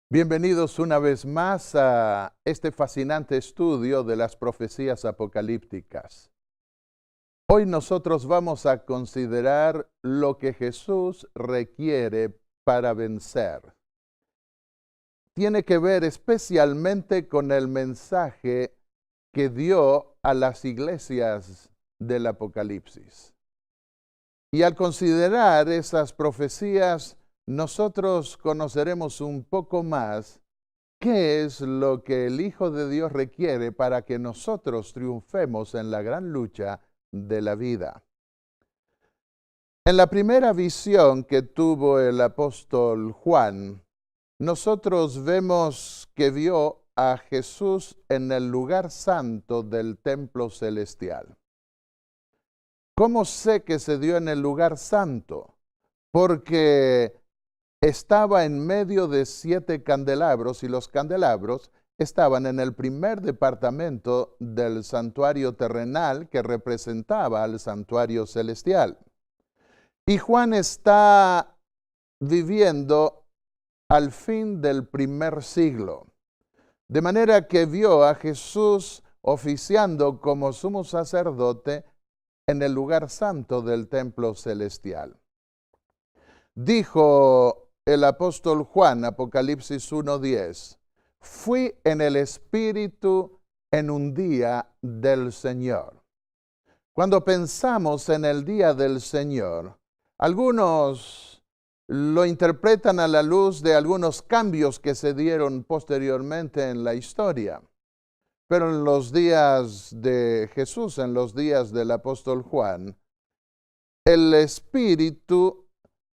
Bienvenidos una vez más a este fascinante estudio de las profecías apocalípticas. Hoy nosotros vamos a considerar lo que Jesús requiere para vencer. Tiene que ver especialmente con el mensaje que dio a las iglesias del Apocalipsis. Y al considerar esas profecías, nosotros conoceremos un poco más qué es lo que el Hijo de Dios requiere para que nosotros triunfemos en la gran lucha de la vida. En la primera visión que tuvo el apóstol Juan, nosotros vemos que vio a Jesús en el lugar santo del templo celestial. ¿Cómo sé que se dio en el lugar santo? Porque estaba en medio de 7 candelabros y los candelabros estaban en el primer departamento del santuario terrenal que representaba al santuario celestial. Y Juan está viviendo al fin del primer siglo, de manera que vio a Jesús oficiando como sumo sacerdote en el lugar santo del templo celestial. Dijo el apóstol Juan, Apocalipsis 1:10, fui en el Espíritu en un día del Señor. Cuando pensamos en el día del Señor, algunos lo interpretan a la luz de algunos cambios que se dieron posteriormente en la historia. Pero en los días de Jesús, en los días del apóstol Juan, el Espíritu,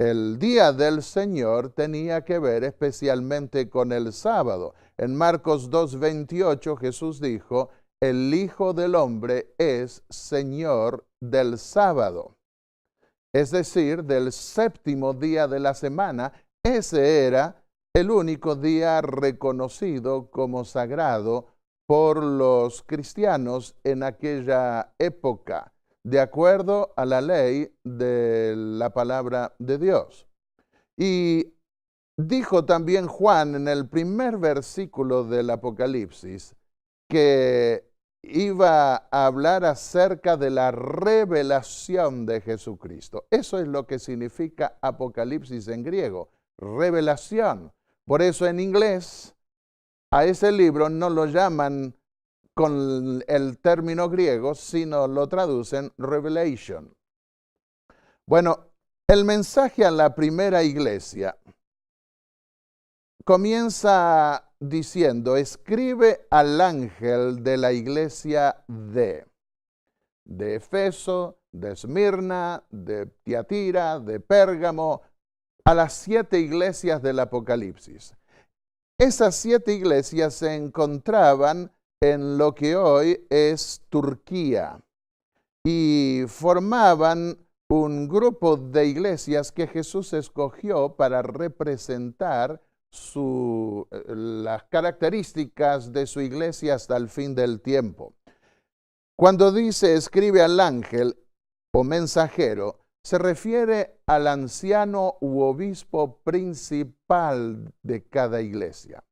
el día del Señor, tenía que ver especialmente con el sábado. En Marcos 2:28 Jesús dijo, el Hijo del Hombre es Señor del sábado. Es decir, del séptimo día de la semana. Ese era el único día reconocido como sagrado por los cristianos en aquella época, de acuerdo a la ley de la palabra de Dios. Y dijo también Juan en el primer versículo del Apocalipsis que iba a hablar acerca de la revelación de Jesucristo. Eso es lo que significa Apocalipsis en griego, revelación. Por eso en inglés a ese libro no lo llaman con el término griego, sino lo traducen Revelation. Bueno, el mensaje a la primera iglesia comienza diciendo, escribe al ángel de la iglesia de Efeso, de Esmirna, de Tiatira, de Pérgamo, a las 7 iglesias del Apocalipsis. Esas 7 iglesias se encontraban en lo que hoy es Turquía y formaban un grupo de iglesias que Jesús escogió para representar las características de su iglesia hasta el fin del tiempo. Cuando dice escribe al ángel o mensajero, se refiere al anciano u obispo principal de cada iglesia.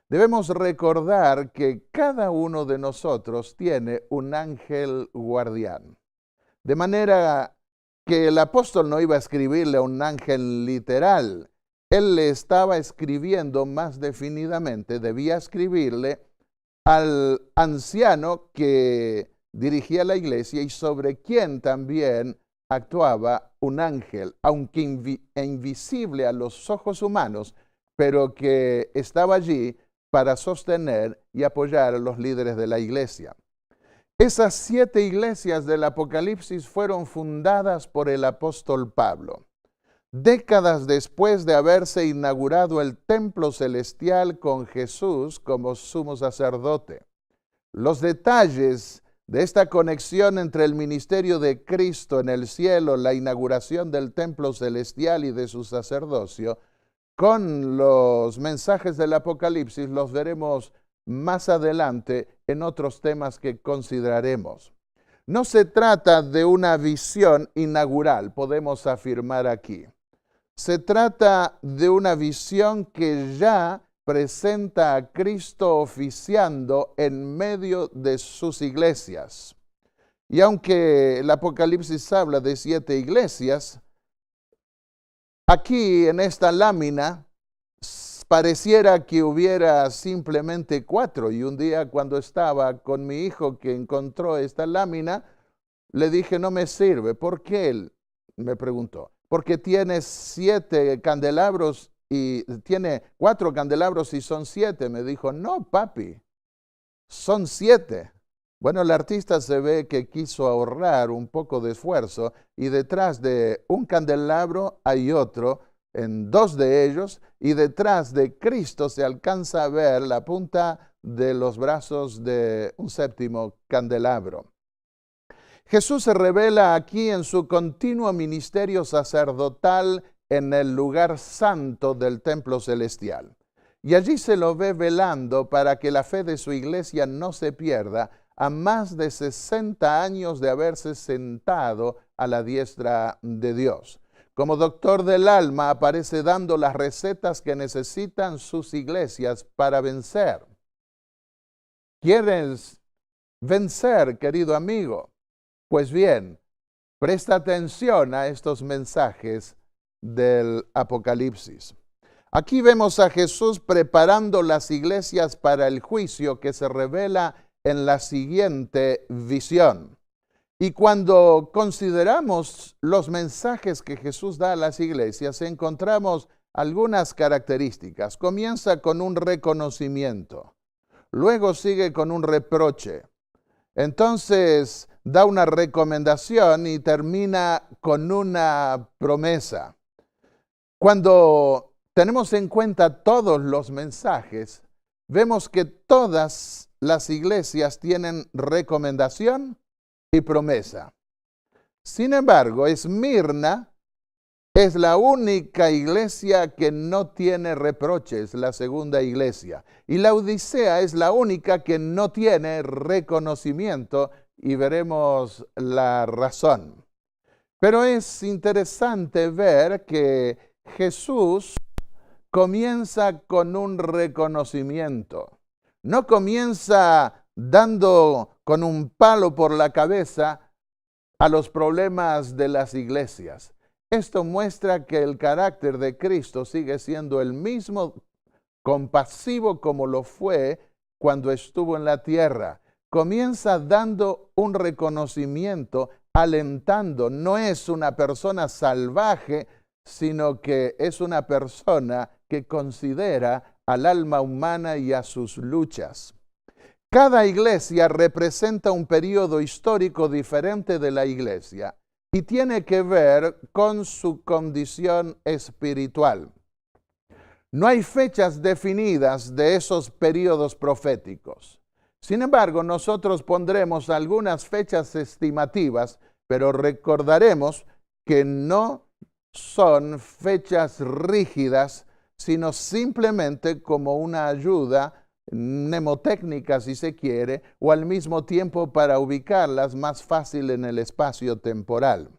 Debemos recordar que cada uno de nosotros tiene un ángel guardián. De manera que el apóstol no iba a escribirle a un ángel literal. Él le estaba escribiendo más definidamente, debía escribirle al anciano que dirigía la iglesia y sobre quien también actuaba un ángel, aunque invisible a los ojos humanos, pero que estaba allí para sostener y apoyar a los líderes de la iglesia. Esas 7 iglesias del Apocalipsis fueron fundadas por el apóstol Pablo, décadas después de haberse inaugurado el templo celestial con Jesús como sumo sacerdote. Los detalles de esta conexión entre el ministerio de Cristo en el cielo, la inauguración del templo celestial y de su sacerdocio, con los mensajes del Apocalipsis los veremos más adelante en otros temas que consideraremos. No se trata de una visión inaugural, podemos afirmar aquí. Se trata de una visión que ya presenta a Cristo oficiando en medio de sus iglesias. Y aunque el Apocalipsis habla de 7 iglesias, aquí en esta lámina pareciera que hubiera simplemente 4. Y un día cuando estaba con mi hijo que encontró esta lámina, le dije, no me sirve. ¿Por qué? Él me preguntó. Porque tiene 7 candelabros y tiene 4 candelabros y son 7. Me dijo, no, papi, son 7. Bueno, el artista se ve que quiso ahorrar un poco de esfuerzo y detrás de un candelabro hay otro, en 2 de ellos, y detrás de Cristo se alcanza a ver la punta de los brazos de un 7º candelabro. Jesús se revela aquí en su continuo ministerio sacerdotal en el lugar santo del templo celestial. Y allí se lo ve velando para que la fe de su iglesia no se pierda a más de 60 años de haberse sentado a la diestra de Dios. Como doctor del alma aparece dando las recetas que necesitan sus iglesias para vencer. ¿Quieres vencer, querido amigo? Pues bien, presta atención a estos mensajes del Apocalipsis. Aquí vemos a Jesús preparando las iglesias para el juicio que se revela en la siguiente visión. Y cuando consideramos los mensajes que Jesús da a las iglesias, encontramos algunas características. Comienza con un reconocimiento, luego sigue con un reproche, entonces da una recomendación y termina con una promesa. Cuando tenemos en cuenta todos los mensajes, vemos que todas las iglesias tienen recomendación y promesa. Sin embargo, Esmirna es la única iglesia que no tiene reproches, la segunda iglesia. Y la Odisea es la única que no tiene reconocimiento y veremos la razón. Pero es interesante ver que Jesús comienza con un reconocimiento. No comienza dando con un palo por la cabeza a los problemas de las iglesias. Esto muestra que el carácter de Cristo sigue siendo el mismo, compasivo como lo fue cuando estuvo en la tierra. Comienza dando un reconocimiento, alentando. No es una persona salvaje, sino que es una persona que considera al alma humana y a sus luchas. Cada iglesia representa un periodo histórico diferente de la iglesia y tiene que ver con su condición espiritual. No hay fechas definidas de esos periodos proféticos. Sin embargo, nosotros pondremos algunas fechas estimativas, pero recordaremos que no son fechas rígidas, sino simplemente como una ayuda mnemotécnica, si se quiere, o al mismo tiempo para ubicarlas más fácil en el espacio temporal.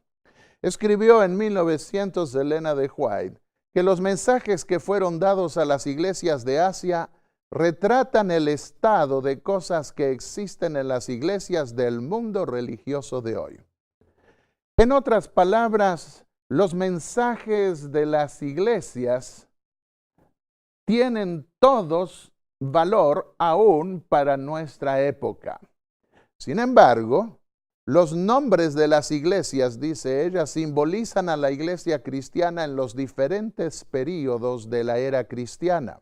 Escribió en 1900 Elena de White que los mensajes que fueron dados a las iglesias de Asia retratan el estado de cosas que existen en las iglesias del mundo religioso de hoy. En otras palabras, los mensajes de las iglesias tienen todos valor aún para nuestra época. Sin embargo, los nombres de las iglesias, dice ella, simbolizan a la iglesia cristiana en los diferentes períodos de la era cristiana.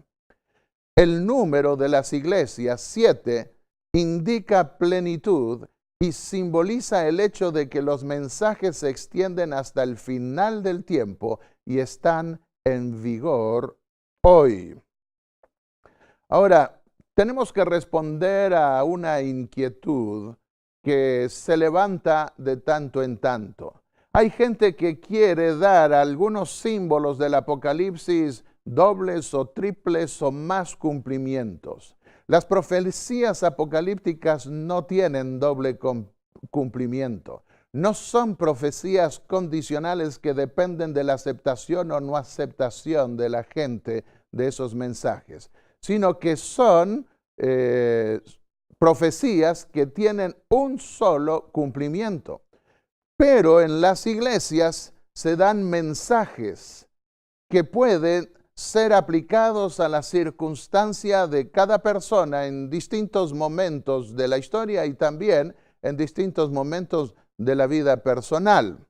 El número de las iglesias, 7, indica plenitud y simboliza el hecho de que los mensajes se extienden hasta el final del tiempo y están en vigor hoy. Ahora, tenemos que responder a una inquietud que se levanta de tanto en tanto. Hay gente que quiere dar algunos símbolos del Apocalipsis dobles o triples o más cumplimientos. Las profecías apocalípticas no tienen doble cumplimiento. No son profecías condicionales que dependen de la aceptación o no aceptación de la gente de esos mensajes, sino que son profecías que tienen un solo cumplimiento. Pero en las iglesias se dan mensajes que pueden ser aplicados a la circunstancia de cada persona en distintos momentos de la historia y también en distintos momentos de la vida personal.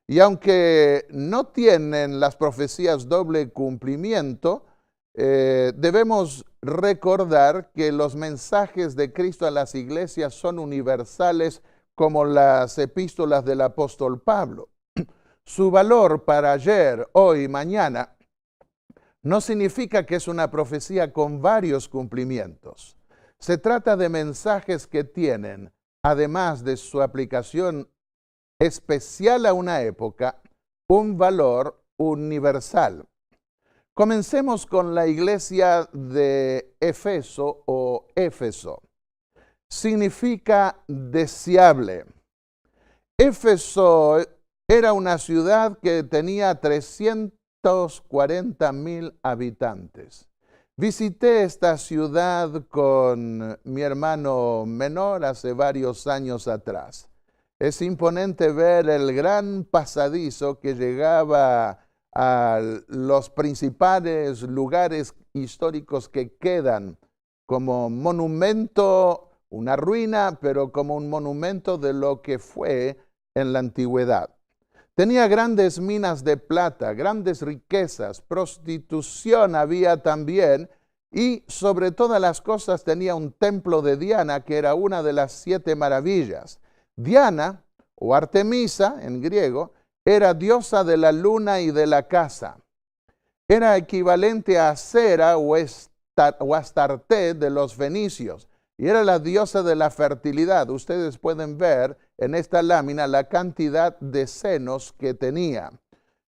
Y aunque no tienen las profecías doble cumplimiento, debemos recordar que los mensajes de Cristo a las iglesias son universales como las epístolas del apóstol Pablo. Su valor para ayer, hoy, mañana, no significa que es una profecía con varios cumplimientos. Se trata de mensajes que tienen, además de su aplicación especial a una época, un valor universal. Comencemos con la iglesia de Éfeso o Éfeso. Significa deseable. Éfeso era una ciudad que tenía 340,000 habitantes. Visité esta ciudad con mi hermano menor hace varios años atrás. Es imponente ver el gran pasadizo que llegaba a los principales lugares históricos que quedan como monumento, una ruina, pero como un monumento de lo que fue en la antigüedad. Tenía grandes minas de plata, grandes riquezas, prostitución había también, y sobre todas las cosas tenía un templo de Diana, que era una de las 7 maravillas. Diana, o Artemisa en griego, era diosa de la luna y de la caza. Era equivalente a Cera o Astarte de los fenicios, y era la diosa de la fertilidad. Ustedes pueden ver en esta lámina la cantidad de senos que tenía.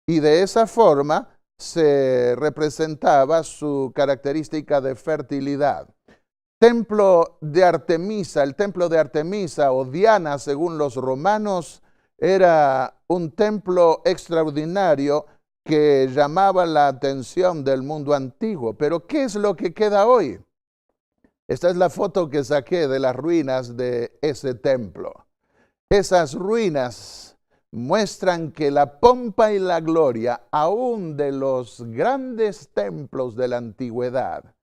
Y de esa forma se representaba su característica de fertilidad. Templo de Artemisa, el templo de Artemisa o Diana según los romanos, era un templo extraordinario que llamaba la atención del mundo antiguo. Pero ¿qué es lo que queda hoy? Esta es la foto que saqué de las ruinas de ese templo. Esas ruinas muestran que la pompa y la gloria, aún de los grandes templos de la antigüedad,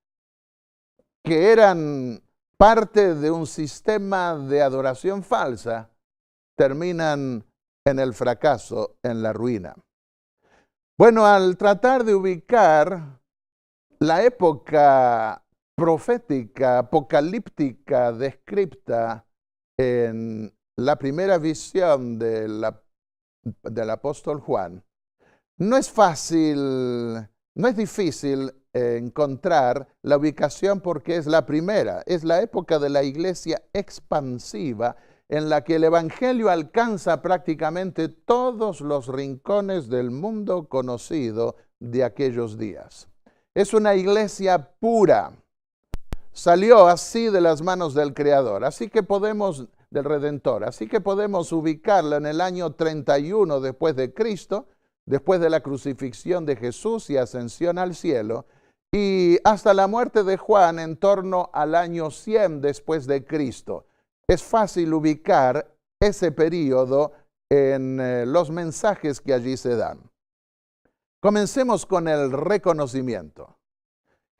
que eran parte de un sistema de adoración falsa, terminan en el fracaso, en la ruina. Bueno, al tratar de ubicar la época profética, apocalíptica, descripta en la primera visión del apóstol Juan, no es difícil encontrar la ubicación porque es la primera, es la época de la iglesia expansiva en la que el evangelio alcanza prácticamente todos los rincones del mundo conocido de aquellos días. Es una iglesia pura. Salió así de las manos del Creador, del Redentor. Así que podemos ubicarla en el año 31 después de Cristo, después de la crucifixión de Jesús y ascensión al cielo, y hasta la muerte de Juan en torno al año 100 después de Cristo. Es fácil ubicar ese periodo en los mensajes que allí se dan. Comencemos con el reconocimiento.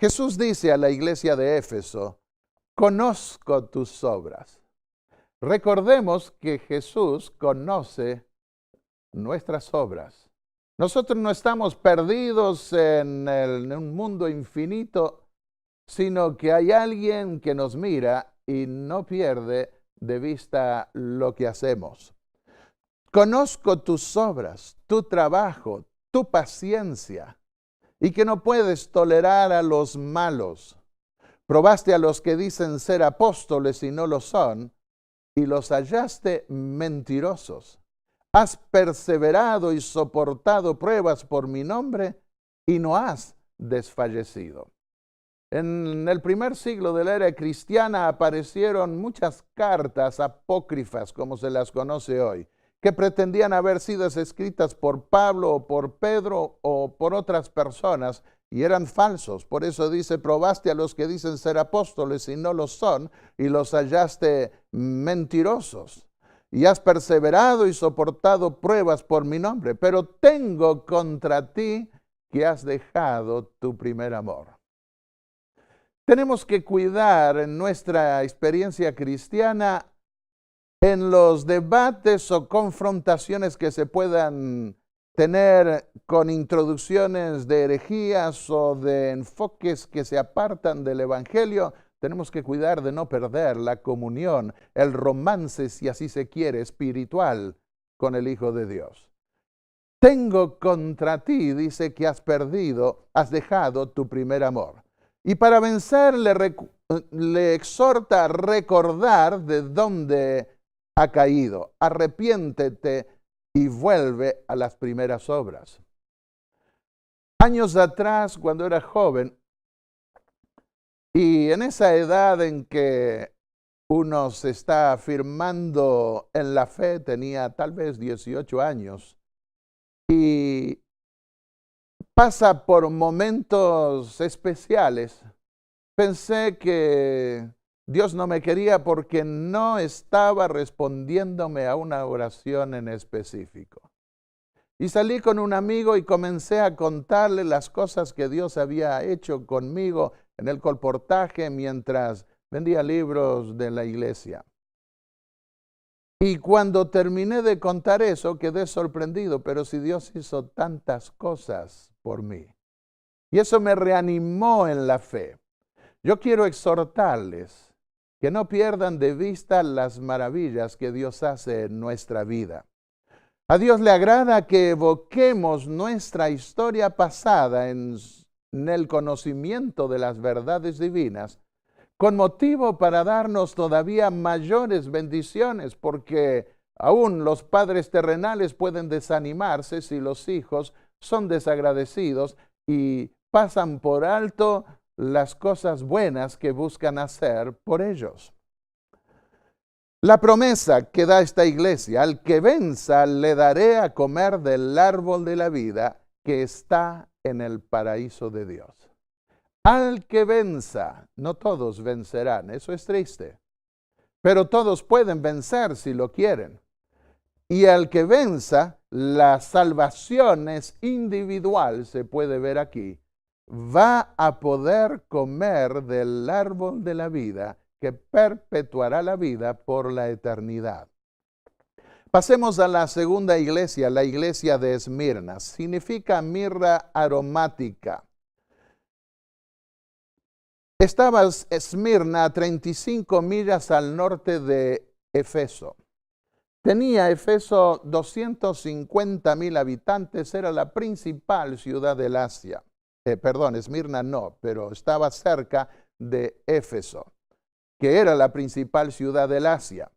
Jesús dice a la iglesia de Éfeso, conozco tus obras. Recordemos que Jesús conoce nuestras obras. Nosotros no estamos perdidos en un mundo infinito, sino que hay alguien que nos mira y no pierde de vista lo que hacemos. Conozco tus obras, tu trabajo, tu paciencia, y que no puedes tolerar a los malos. Probaste a los que dicen ser apóstoles y no lo son, y los hallaste mentirosos. Has perseverado y soportado pruebas por mi nombre, y no has desfallecido. En el primer siglo de la era cristiana aparecieron muchas cartas apócrifas, como se las conoce hoy, que pretendían haber sido escritas por Pablo o por Pedro o por otras personas y eran falsos. Por eso dice, probaste a los que dicen ser apóstoles y no lo son, y los hallaste mentirosos. Y has perseverado y soportado pruebas por mi nombre, pero tengo contra ti que has dejado tu primer amor. Tenemos que cuidar en nuestra experiencia cristiana en los debates o confrontaciones que se puedan tener con introducciones de herejías o de enfoques que se apartan del Evangelio. Tenemos que cuidar de no perder la comunión, el romance, si así se quiere, espiritual con el Hijo de Dios. Tengo contra ti, dice, que has perdido, has dejado tu primer amor. Y para vencer le exhorta a recordar de dónde ha caído. Arrepiéntete y vuelve a las primeras obras. Años atrás, cuando era joven, y en esa edad en que uno se está afirmando en la fe, tenía tal vez 18 años, y pasa por momentos especiales. Pensé que Dios no me quería porque no estaba respondiéndome a una oración en específico. Y salí con un amigo y comencé a contarle las cosas que Dios había hecho conmigo en el colportaje mientras vendía libros de la iglesia. Y cuando terminé de contar eso, quedé sorprendido, pero si Dios hizo tantas cosas por mí. Y eso me reanimó en la fe. Yo quiero exhortarles que no pierdan de vista las maravillas que Dios hace en nuestra vida. A Dios le agrada que evoquemos nuestra historia pasada en el conocimiento de las verdades divinas, con motivo para darnos todavía mayores bendiciones, porque aún los padres terrenales pueden desanimarse si los hijos son desagradecidos y pasan por alto las cosas buenas que buscan hacer por ellos. La promesa que da esta iglesia, al que venza le daré a comer del árbol de la vida que está en el paraíso de Dios. Al que venza, no todos vencerán, eso es triste, pero todos pueden vencer si lo quieren. Y al que venza, la salvación es individual, se puede ver aquí, va a poder comer del árbol de la vida que perpetuará la vida por la eternidad. Pasemos a la segunda iglesia, la iglesia de Esmirna. Significa mirra aromática. Estaba Esmirna a 35 millas al norte de Éfeso. Tenía Éfeso 250,000 habitantes, era la principal ciudad del Asia. Esmirna no, pero estaba cerca de Éfeso, que era la principal ciudad del Asia.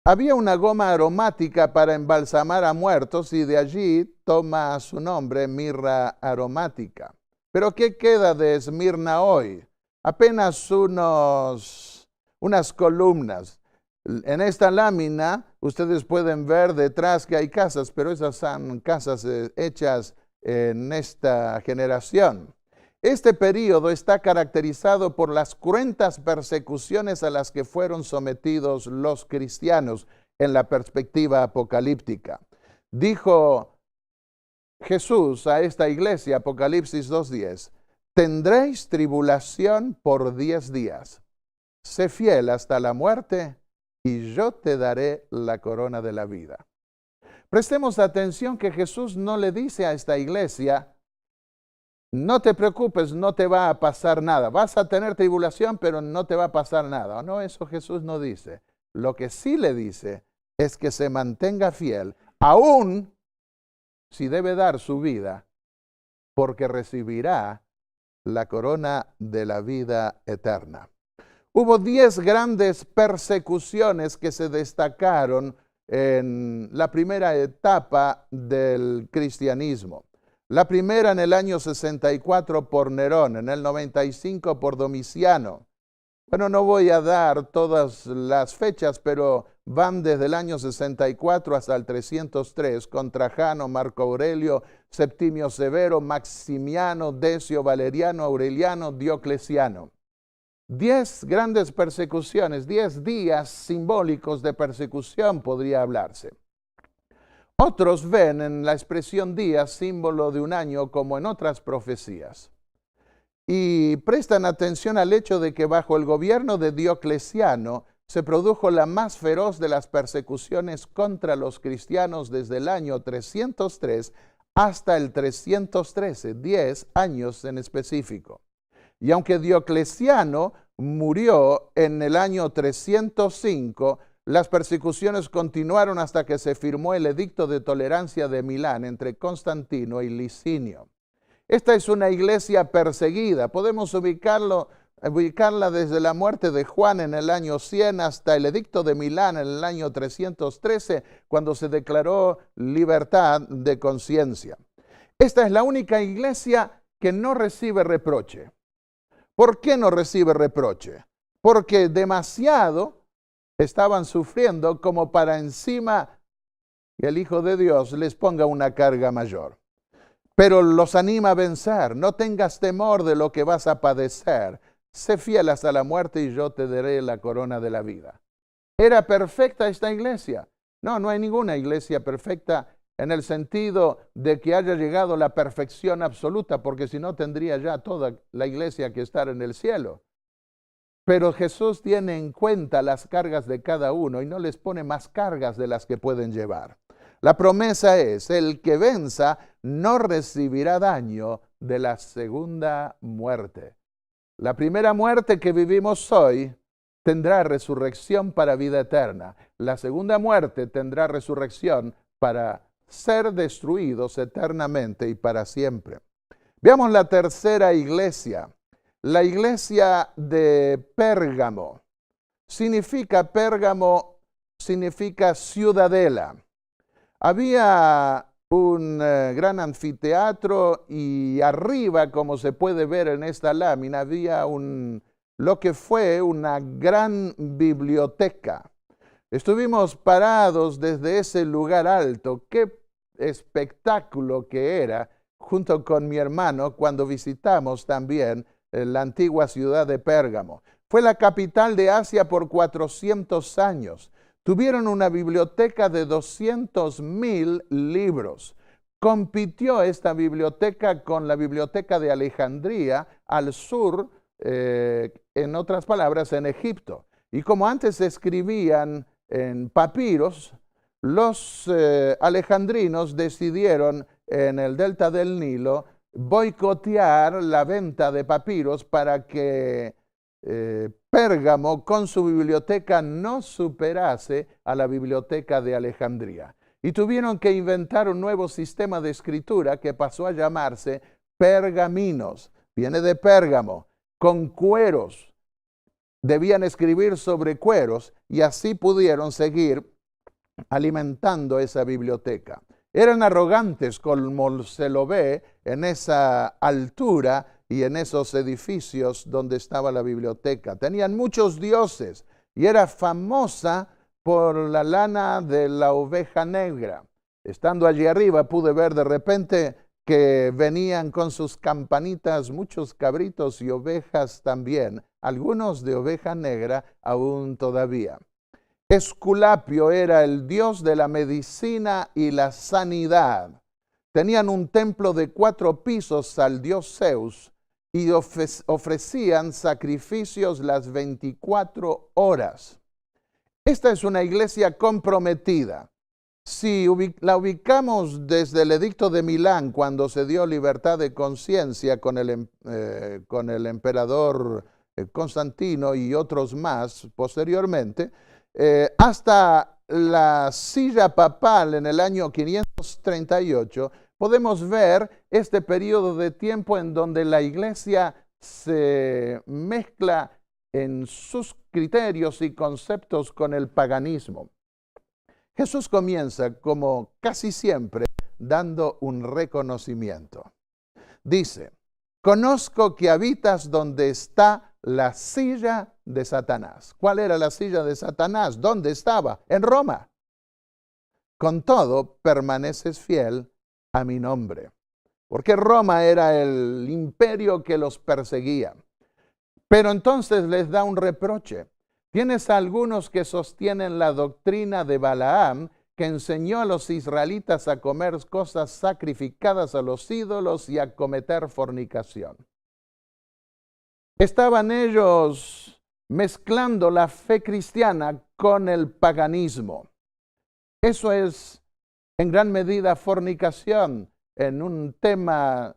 Había una goma aromática para embalsamar a muertos y de allí toma su nombre mirra aromática. Pero ¿qué queda de Esmirna hoy? Apenas unas columnas. En esta lámina ustedes pueden ver detrás que hay casas, pero esas son casas hechas en esta generación. Este período está caracterizado por las cruentas persecuciones a las que fueron sometidos los cristianos en la perspectiva apocalíptica. Dijo Jesús a esta iglesia, Apocalipsis 2:10, tendréis tribulación por 10 días. Sé fiel hasta la muerte y yo te daré la corona de la vida. Prestemos atención que Jesús no le dice a esta iglesia, no te preocupes, no te va a pasar nada. Vas a tener tribulación, pero no te va a pasar nada. No, eso Jesús no dice. Lo que sí le dice es que se mantenga fiel, aún si debe dar su vida, porque recibirá la corona de la vida eterna. Hubo 10 grandes persecuciones que se destacaron en la primera etapa del cristianismo. La primera en el año 64 por Nerón, en el 95 por Domiciano. Bueno, no voy a dar todas las fechas, pero van desde el año 64 hasta el 303, con Trajano, Marco Aurelio, Septimio Severo, Maximiano, Decio, Valeriano, Aureliano, Diocleciano. 10 grandes persecuciones, 10 días simbólicos de persecución podría hablarse. Otros ven en la expresión días símbolo de un año como en otras profecías. Y prestan atención al hecho de que bajo el gobierno de Diocleciano se produjo la más feroz de las persecuciones contra los cristianos desde el año 303 hasta el 313, 10 años en específico. Y aunque Diocleciano murió en el año 305, las persecuciones continuaron hasta que se firmó el Edicto de Tolerancia de Milán entre Constantino y Licinio. Esta es una iglesia perseguida. Podemos ubicarla desde la muerte de Juan en el año 100 hasta el Edicto de Milán en el año 313, cuando se declaró libertad de conciencia. Esta es la única iglesia que no recibe reproche. ¿Por qué no recibe reproche? Porque demasiado estaban sufriendo como para encima que el Hijo de Dios les ponga una carga mayor. Pero los anima a vencer. No tengas temor de lo que vas a padecer. Sé fiel hasta la muerte y yo te daré la corona de la vida. ¿Era perfecta esta iglesia? No, no hay ninguna iglesia perfecta en el sentido de que haya llegado a la perfección absoluta, porque si no tendría ya toda la iglesia que estar en el cielo. Pero Jesús tiene en cuenta las cargas de cada uno y no les pone más cargas de las que pueden llevar. La promesa es, el que venza no recibirá daño de la segunda muerte. La primera muerte que vivimos hoy tendrá resurrección para vida eterna. La segunda muerte tendrá resurrección para ser destruidos eternamente y para siempre. Veamos la tercera iglesia. La iglesia de Pérgamo. Pérgamo significa ciudadela. Había un gran anfiteatro y arriba, como se puede ver en esta lámina, había lo que fue una gran biblioteca. Estuvimos parados desde ese lugar alto. Qué espectáculo que era, junto con mi hermano, cuando visitamos también la antigua ciudad de Pérgamo. Fue la capital de Asia por 400 años. Tuvieron una biblioteca de 200,000 libros. Compitió esta biblioteca con la biblioteca de Alejandría al sur, en otras palabras, en Egipto. Y como antes se escribían en papiros, los alejandrinos decidieron en el delta del Nilo boicotear la venta de papiros para que Pérgamo con su biblioteca no superase a la biblioteca de Alejandría. Y tuvieron que inventar un nuevo sistema de escritura que pasó a llamarse pergaminos. Viene de Pérgamo, con cueros. Debían escribir sobre cueros y así pudieron seguir alimentando esa biblioteca. Eran arrogantes como se lo ve en esa altura y en esos edificios donde estaba la biblioteca. Tenían muchos dioses y era famosa por la lana de la oveja negra. Estando allí arriba pude ver de repente que venían con sus campanitas muchos cabritos y ovejas también, algunos de oveja negra aún todavía. Esculapio era el dios de la medicina y la sanidad. Tenían un templo de 4 pisos al dios Zeus y ofrecían sacrificios las 24 horas. Esta es una iglesia comprometida. Si la ubicamos desde el Edicto de Milán, cuando se dio libertad de conciencia con el emperador Constantino y otros más posteriormente, hasta la silla papal en el año 538, podemos ver este periodo de tiempo en donde la iglesia se mezcla en sus criterios y conceptos con el paganismo. Jesús comienza, como casi siempre, dando un reconocimiento. Dice, conozco que habitas donde está la silla de Satanás. ¿Cuál era la silla de Satanás? ¿Dónde estaba? En Roma. Con todo, permaneces fiel a mi nombre. Porque Roma era el imperio que los perseguía. Pero entonces les da un reproche. Tienes a algunos que sostienen la doctrina de Balaam, que enseñó a los israelitas a comer cosas sacrificadas a los ídolos y a cometer fornicación. Estaban ellos mezclando la fe cristiana con el paganismo. Eso es en gran medida fornicación. En un tema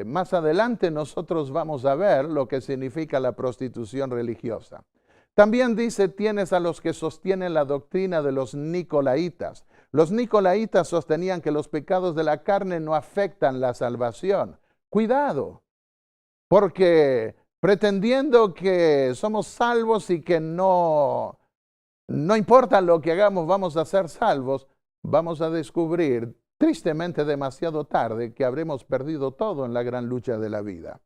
más adelante nosotros vamos a ver lo que significa la prostitución religiosa. También dice, tienes a los que sostienen la doctrina de los nicolaitas. Los nicolaitas sostenían que los pecados de la carne no afectan la salvación. Cuidado, porque pretendiendo que somos salvos y que no importa lo que hagamos, vamos a ser salvos, vamos a descubrir tristemente demasiado tarde que habremos perdido todo en la gran lucha de la vida.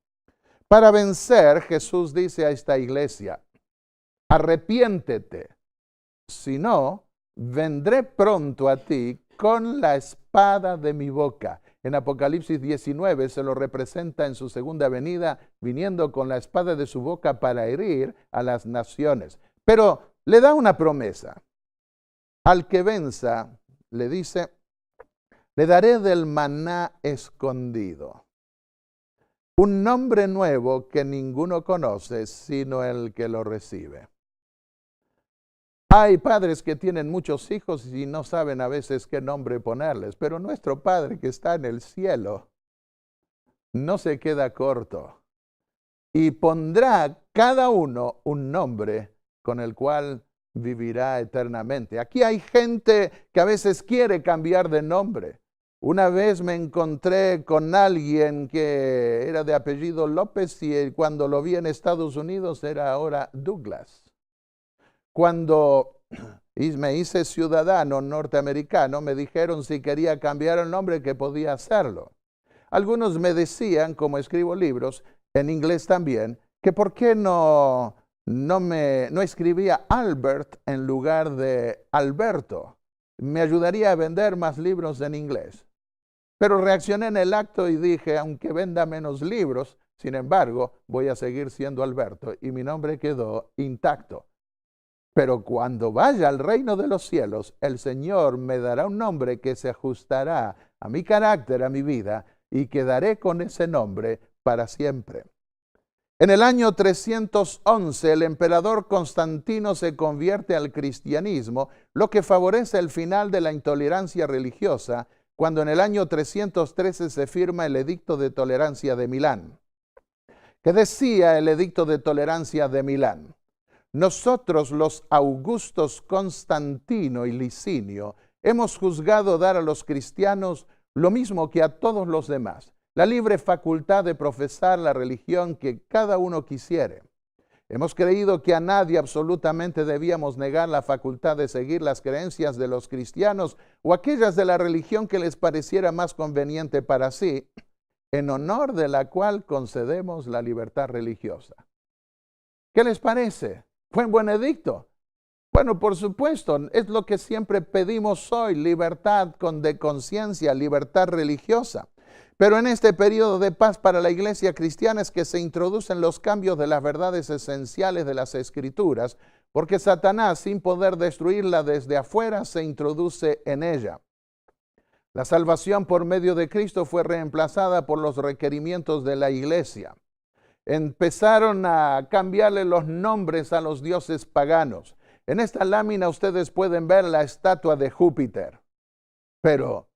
Para vencer, Jesús dice a esta iglesia, arrepiéntete, si no, vendré pronto a ti con la espada de mi boca. En Apocalipsis 19 se lo representa en su segunda venida, viniendo con la espada de su boca para herir a las naciones. Pero le da una promesa. Al que venza, le dice, le daré del maná escondido. Un nombre nuevo que ninguno conoce sino el que lo recibe. Hay padres que tienen muchos hijos y no saben a veces qué nombre ponerles, pero nuestro Padre que está en el cielo no se queda corto y pondrá cada uno un nombre con el cual vivirá eternamente. Aquí hay gente que a veces quiere cambiar de nombre. Una vez me encontré con alguien que era de apellido López y cuando lo vi en Estados Unidos era ahora Douglas. Cuando me hice ciudadano norteamericano, me dijeron si quería cambiar el nombre que podía hacerlo. Algunos me decían, como escribo libros, en inglés también, que por qué no escribía Albert en lugar de Alberto. Me ayudaría a vender más libros en inglés. Pero reaccioné en el acto y dije, aunque venda menos libros, sin embargo, voy a seguir siendo Alberto y mi nombre quedó intacto. Pero cuando vaya al reino de los cielos, el Señor me dará un nombre que se ajustará a mi carácter, a mi vida, y quedaré con ese nombre para siempre. En el año 311, el emperador Constantino se convierte al cristianismo, lo que favorece el final de la intolerancia religiosa, cuando en el año 313 se firma el Edicto de Tolerancia de Milán. ¿Qué decía el Edicto de Tolerancia de Milán? Nosotros, los Augustos Constantino y Licinio, hemos juzgado dar a los cristianos lo mismo que a todos los demás, la libre facultad de profesar la religión que cada uno quisiere. Hemos creído que a nadie absolutamente debíamos negar la facultad de seguir las creencias de los cristianos o aquellas de la religión que les pareciera más conveniente para sí, en honor de la cual concedemos la libertad religiosa. ¿Qué les parece? ¿Fue un buen edicto? Bueno, por supuesto, es lo que siempre pedimos hoy, libertad de conciencia, libertad religiosa. Pero en este periodo de paz para la iglesia cristiana es que se introducen los cambios de las verdades esenciales de las Escrituras, porque Satanás, sin poder destruirla desde afuera, se introduce en ella. La salvación por medio de Cristo fue reemplazada por los requerimientos de la iglesia. Empezaron a cambiarle los nombres a los dioses paganos. En esta lámina ustedes pueden ver la estatua de Júpiter. Pero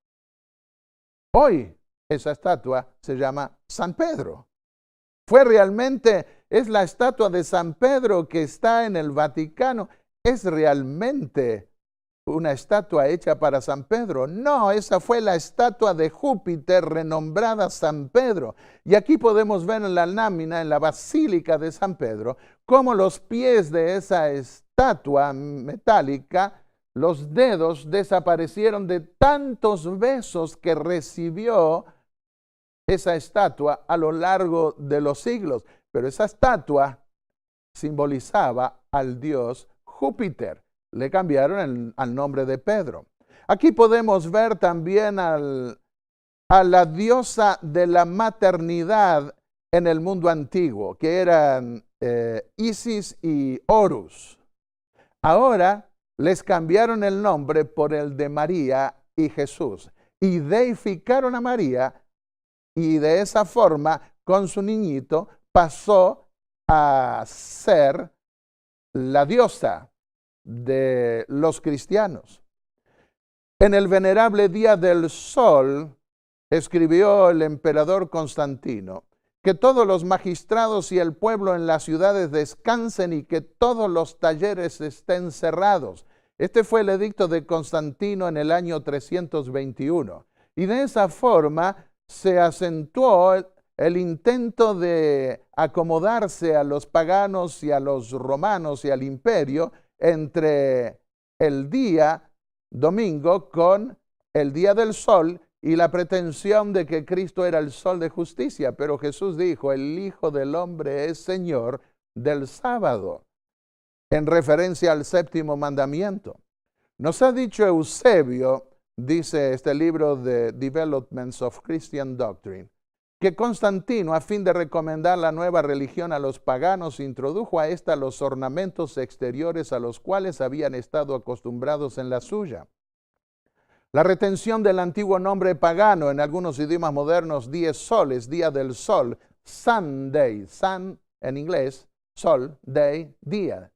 hoy esa estatua se llama San Pedro. Es la estatua de San Pedro que está en el Vaticano. ¿Es realmente una estatua hecha para San Pedro? No, esa fue la estatua de Júpiter renombrada San Pedro. Y aquí podemos ver en la lámina, en la Basílica de San Pedro, cómo los pies de esa estatua metálica, los dedos desaparecieron de tantos besos que recibió esa estatua a lo largo de los siglos. Pero esa estatua simbolizaba al dios Júpiter. Le cambiaron al nombre de Pedro. Aquí podemos ver también a la diosa de la maternidad en el mundo antiguo, que eran Isis y Horus. Ahora les cambiaron el nombre por el de María y Jesús, y deificaron a María, y de esa forma, con su niñito, pasó a ser la diosa de los cristianos. En el venerable Día del Sol, escribió el emperador Constantino, que todos los magistrados y el pueblo en las ciudades descansen y que todos los talleres estén cerrados. Este fue el edicto de Constantino en el año 321. Y de esa forma se acentuó el intento de acomodarse a los paganos y a los romanos y al imperio entre el día domingo con el día del sol y la pretensión de que Cristo era el sol de justicia. Pero Jesús dijo, el Hijo del Hombre es Señor del sábado, en referencia al séptimo mandamiento. Nos ha dicho Eusebio, dice este libro de Developments of Christian Doctrine, que Constantino, a fin de recomendar la nueva religión a los paganos, introdujo a ésta los ornamentos exteriores a los cuales habían estado acostumbrados en la suya. La retención del antiguo nombre pagano, en algunos idiomas modernos, dies soles, día del sol, Sunday, sun en inglés, sol, day, día,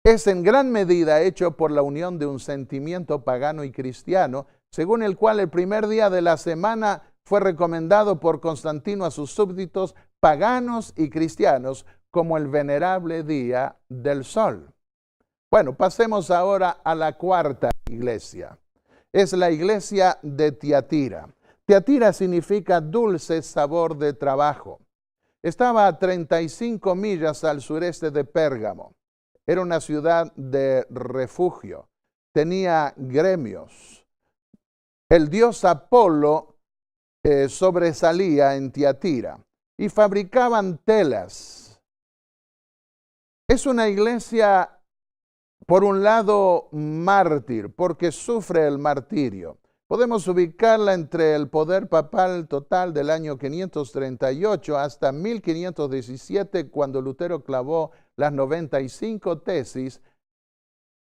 es en gran medida hecho por la unión de un sentimiento pagano y cristiano, según el cual el primer día de la semana fue recomendado por Constantino a sus súbditos paganos y cristianos como el venerable día del sol. Bueno, pasemos ahora a la cuarta iglesia. Es la iglesia de Tiatira. Tiatira significa dulce sabor de trabajo. Estaba a 35 millas al sureste de Pérgamo. Era una ciudad de refugio. Tenía gremios. El dios Apolo sobresalía en Tiatira y fabricaban telas. Es una iglesia, por un lado, mártir, porque sufre el martirio. Podemos ubicarla entre el poder papal total del año 538 hasta 1517, cuando Lutero clavó las 95 tesis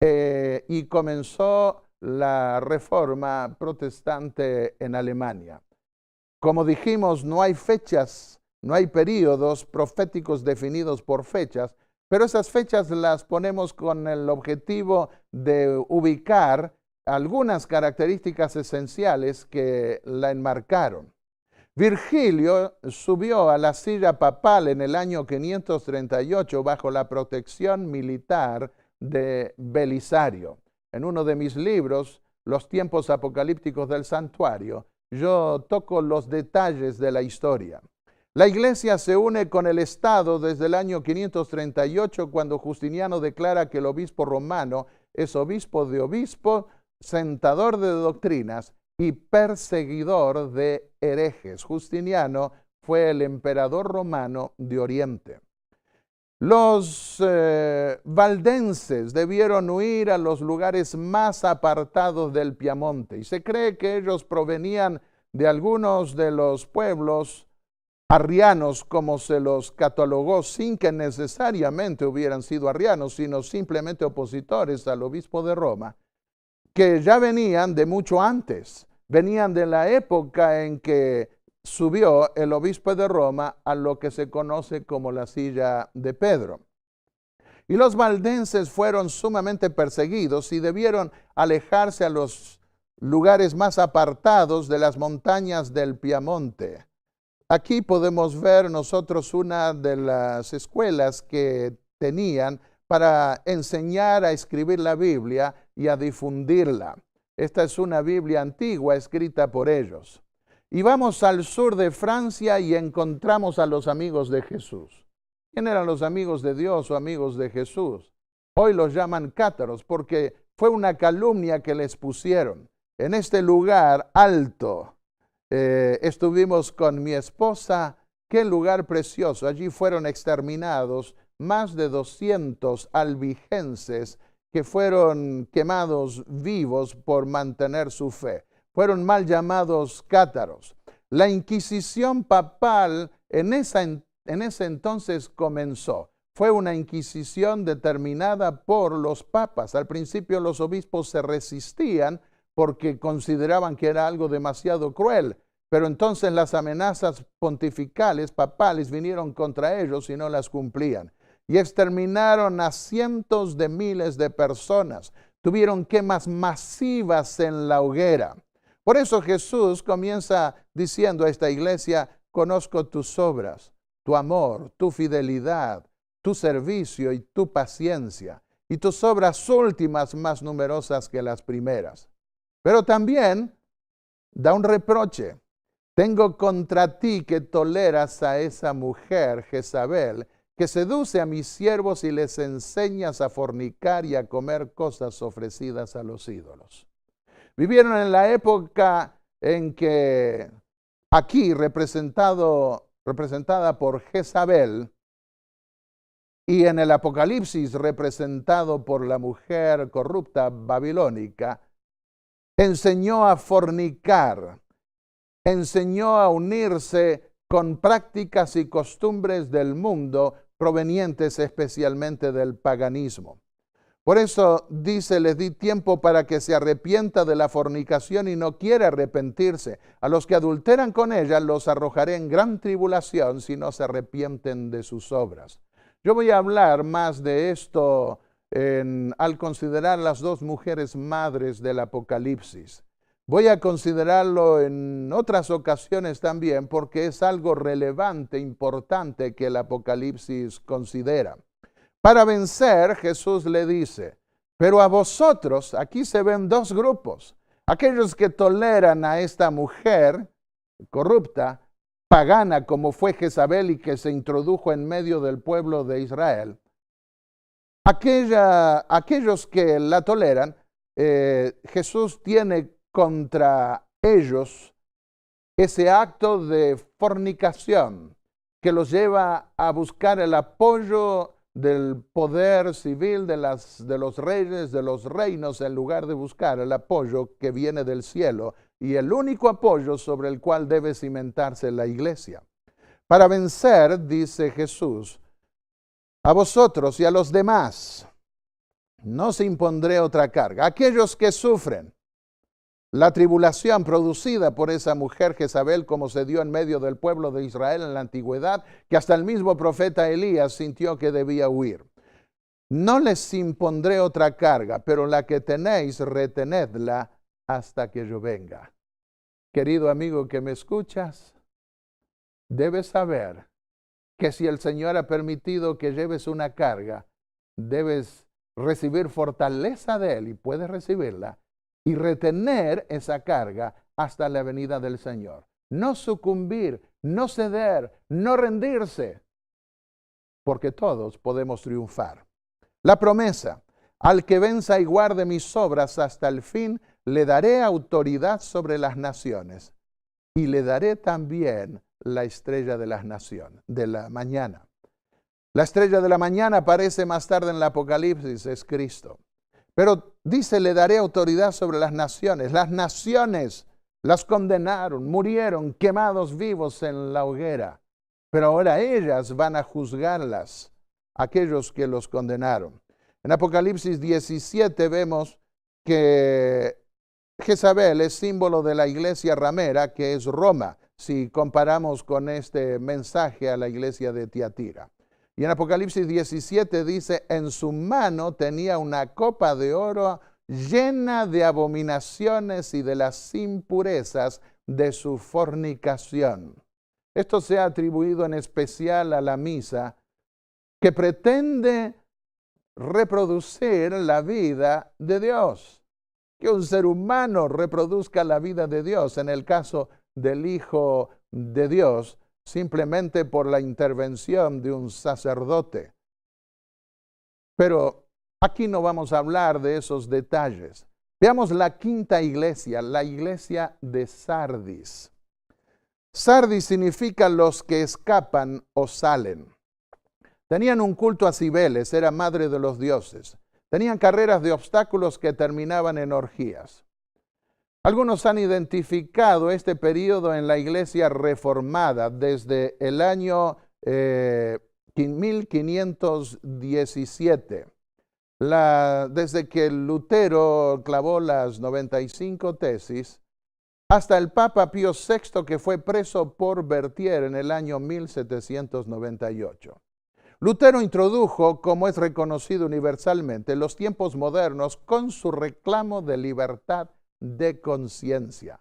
y comenzó la reforma protestante en Alemania. Como dijimos, no hay fechas, no hay períodos proféticos definidos por fechas, pero esas fechas las ponemos con el objetivo de ubicar algunas características esenciales que la enmarcaron. Virgilio subió a la silla papal en el año 538 bajo la protección militar de Belisario. En uno de mis libros, Los tiempos apocalípticos del santuario, yo toco los detalles de la historia. La iglesia se une con el Estado desde el año 538, cuando Justiniano declara que el obispo romano es obispo de obispos, sentador de doctrinas y perseguidor de herejes. Justiniano fue el emperador romano de Oriente. Los valdenses debieron huir a los lugares más apartados del Piamonte y se cree que ellos provenían de algunos de los pueblos arrianos, como se los catalogó, sin que necesariamente hubieran sido arrianos, sino simplemente opositores al obispo de Roma, que ya venían de mucho antes, venían de la época en que subió el obispo de Roma a lo que se conoce como la silla de Pedro. Y los valdenses fueron sumamente perseguidos y debieron alejarse a los lugares más apartados de las montañas del Piamonte. Aquí podemos ver nosotros una de las escuelas que tenían para enseñar a escribir la Biblia y a difundirla. Esta es una Biblia antigua escrita por ellos. Y vamos al sur de Francia y encontramos a los amigos de Jesús. ¿Quién eran los amigos de Dios o amigos de Jesús? Hoy los llaman cátaros porque fue una calumnia que les pusieron. En este lugar alto estuvimos con mi esposa. Qué lugar precioso. Allí fueron exterminados más de 200 albigenses que fueron quemados vivos por mantener su fe. Fueron mal llamados cátaros. La Inquisición papal en ese entonces comenzó. Fue una inquisición determinada por los papas. Al principio los obispos se resistían porque consideraban que era algo demasiado cruel, pero entonces las amenazas pontificales, papales, vinieron contra ellos y no las cumplían. Y exterminaron a cientos de miles de personas. Tuvieron quemas masivas en la hoguera. Por eso Jesús comienza diciendo a esta iglesia: conozco tus obras, tu amor, tu fidelidad, tu servicio y tu paciencia, y tus obras últimas más numerosas que las primeras. Pero también da un reproche. Tengo contra ti que toleras a esa mujer, Jezabel, que seduce a mis siervos y les enseñas a fornicar y a comer cosas ofrecidas a los ídolos. Vivieron en la época en que aquí, representada por Jezabel, y en el Apocalipsis representado por la mujer corrupta babilónica, enseñó a fornicar, enseñó a unirse con prácticas y costumbres del mundo provenientes especialmente del paganismo. Por eso dice: les di tiempo para que se arrepienta de la fornicación y no quiere arrepentirse. A los que adulteran con ella los arrojaré en gran tribulación si no se arrepienten de sus obras. Yo voy a hablar más de esto al considerar las dos mujeres madres del Apocalipsis. Voy a considerarlo en otras ocasiones también porque es algo relevante, importante que el Apocalipsis considera. Para vencer, Jesús le dice: pero a vosotros, aquí se ven dos grupos. Aquellos que toleran a esta mujer corrupta, pagana como fue Jezabel y que se introdujo en medio del pueblo de Israel. Aquellos que la toleran, Jesús tiene contra ellos ese acto de fornicación que los lleva a buscar el apoyo del poder civil de los reyes, de los reinos, en lugar de buscar el apoyo que viene del cielo y el único apoyo sobre el cual debe cimentarse la iglesia. Para vencer, dice Jesús, a vosotros y a los demás no se impondré otra carga. Aquellos que sufren la tribulación producida por esa mujer Jezabel, como se dio en medio del pueblo de Israel en la antigüedad, que hasta el mismo profeta Elías sintió que debía huir. No les impondré otra carga, pero la que tenéis, retenedla hasta que yo venga. Querido amigo que me escuchas, debes saber que si el Señor ha permitido que lleves una carga, debes recibir fortaleza de Él, y puedes recibirla, y retener esa carga hasta la venida del Señor. No sucumbir, no ceder, no rendirse, porque todos podemos triunfar. La promesa: al que venza y guarde mis obras hasta el fin, le daré autoridad sobre las naciones y le daré también la estrella de las naciones, de la mañana. La estrella de la mañana aparece más tarde en el Apocalipsis, es Cristo. Pero dice: le daré autoridad sobre las naciones. Las naciones las condenaron, murieron quemados vivos en la hoguera. Pero ahora ellas van a juzgarlas, aquellos que los condenaron. En Apocalipsis 17 vemos que Jezabel es símbolo de la iglesia ramera, que es Roma, si comparamos con este mensaje a la iglesia de Tiatira. Y en Apocalipsis 17 dice: en su mano tenía una copa de oro llena de abominaciones y de las impurezas de su fornicación. Esto se ha atribuido en especial a la misa, que pretende reproducir la vida de Dios. Que un ser humano reproduzca la vida de Dios, en el caso del Hijo de Dios, simplemente por la intervención de un sacerdote. Pero aquí no vamos a hablar de esos detalles. Veamos la quinta iglesia, la iglesia de Sardis. Sardis significa los que escapan o salen. Tenían un culto a Cibeles, era madre de los dioses. Tenían carreras de obstáculos que terminaban en orgías. Algunos han identificado este periodo en la Iglesia reformada desde el año 1517. Desde que Lutero clavó las 95 tesis, hasta el Papa Pío VI, que fue preso por Berthier en el año 1798. Lutero introdujo, como es reconocido universalmente, los tiempos modernos con su reclamo de libertad de conciencia.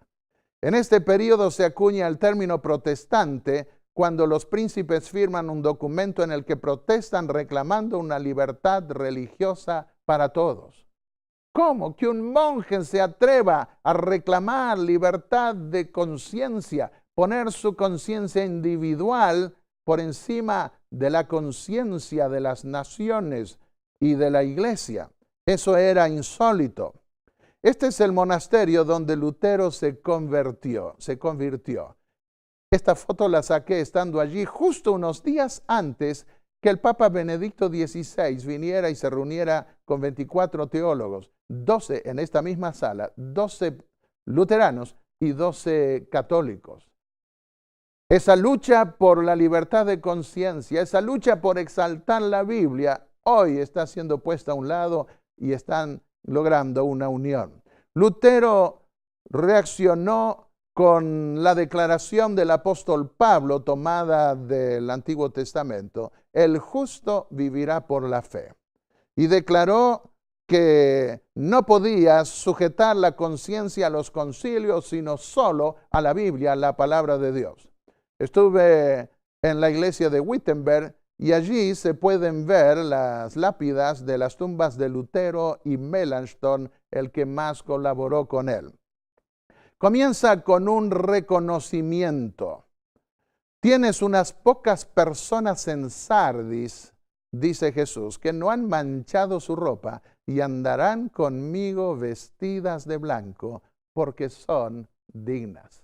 En este periodo se acuña el término protestante cuando los príncipes firman un documento en el que protestan reclamando una libertad religiosa para todos. ¿Cómo que un monje se atreva a reclamar libertad de conciencia, poner su conciencia individual por encima de la conciencia de las naciones y de la iglesia? Eso era insólito. Este es el monasterio donde Lutero se convirtió. Esta foto la saqué estando allí justo unos días antes que el Papa Benedicto XVI viniera y se reuniera con 24 teólogos, 12 en esta misma sala, 12 luteranos y 12 católicos. Esa lucha por la libertad de conciencia, esa lucha por exaltar la Biblia, hoy está siendo puesta a un lado y están logrando una unión. Lutero reaccionó con la declaración del apóstol Pablo tomada del Antiguo Testamento: el justo vivirá por la fe. Y declaró que no podía sujetar la conciencia a los concilios, sino solo a la Biblia, a la palabra de Dios. Estuve en la iglesia de Wittenberg y allí se pueden ver las lápidas de las tumbas de Lutero y Melanchthon, el que más colaboró con él. Comienza con un reconocimiento. Tienes unas pocas personas en Sardis, dice Jesús, que no han manchado su ropa y andarán conmigo vestidas de blanco porque son dignas.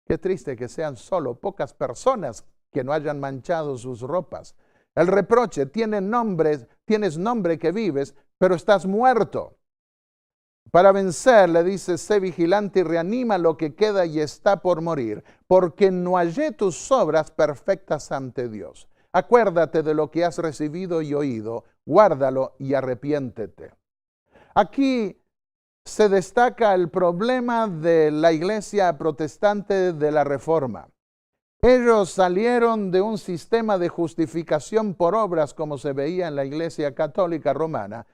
Qué triste que sean solo pocas personas que no hayan manchado sus ropas. El reproche: tienes nombre que vives, pero estás muerto. Para vencer, le dice, sé vigilante y reanima lo que queda y está por morir, porque no hallé tus obras perfectas ante Dios. Acuérdate de lo que has recibido y oído, guárdalo y arrepiéntete. Aquí se destaca el problema de la iglesia protestante de la Reforma. Ellos salieron de un sistema de justificación por obras como se veía en la iglesia católica romana,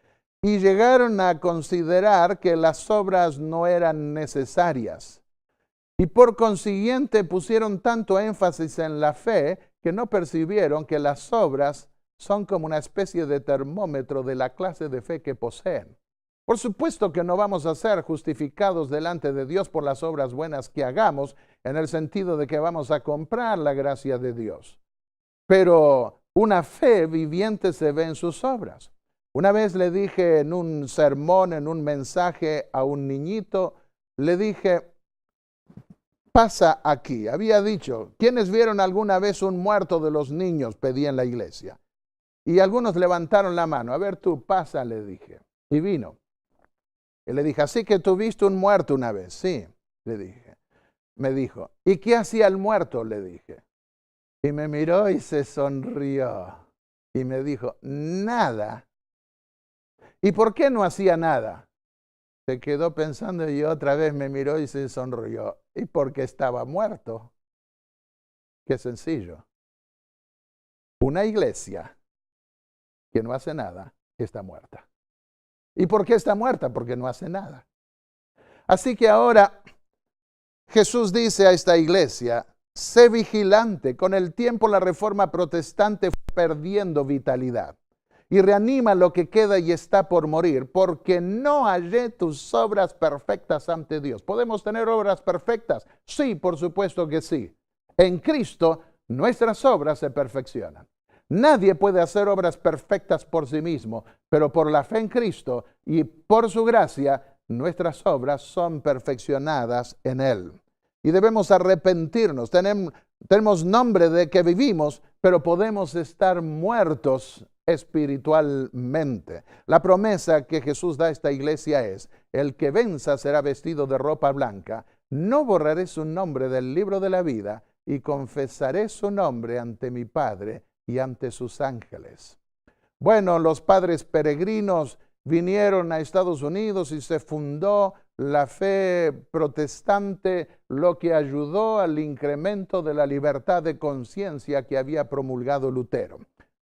y llegaron a considerar que las obras no eran necesarias. Y por consiguiente pusieron tanto énfasis en la fe que no percibieron que las obras son como una especie de termómetro de la clase de fe que poseen. Por supuesto que no vamos a ser justificados delante de Dios por las obras buenas que hagamos, en el sentido de que vamos a comprar la gracia de Dios. Pero una fe viviente se ve en sus obras. Una vez le dije en un sermón, en un mensaje a un niñito, le dije: pasa aquí. Había dicho: ¿quiénes vieron alguna vez un muerto de los niños? Pedí en la iglesia. Y algunos levantaron la mano. A ver tú, pasa, le dije. Y vino. Y le dije: ¿así que tú viste un muerto una vez? Sí, le dije. Me dijo: ¿y qué hacía el muerto? Le dije. Y me miró y se sonrió. Y me dijo: nada. ¿Y por qué no hacía nada? Se quedó pensando y otra vez me miró y se sonrió. ¿Y porque estaba muerto? Qué sencillo. Una iglesia que no hace nada está muerta. ¿Y por qué está muerta? Porque no hace nada. Así que ahora Jesús dice a esta iglesia: sé vigilante. Con el tiempo la reforma protestante fue perdiendo vitalidad. Y reanima lo que queda y está por morir, porque no hallé tus obras perfectas ante Dios. ¿Podemos tener obras perfectas? Sí, por supuesto que sí. En Cristo nuestras obras se perfeccionan. Nadie puede hacer obras perfectas por sí mismo, pero por la fe en Cristo y por su gracia, nuestras obras son perfeccionadas en Él. Y debemos arrepentirnos. Tenemos nombre de que vivimos, pero podemos estar muertos espiritualmente. La promesa que Jesús da a esta iglesia es: el que venza será vestido de ropa blanca, no borraré su nombre del libro de la vida y confesaré su nombre ante mi Padre y ante sus ángeles. Bueno, los padres peregrinos vinieron a Estados Unidos y se fundó la fe protestante, lo que ayudó al incremento de la libertad de conciencia que había promulgado Lutero.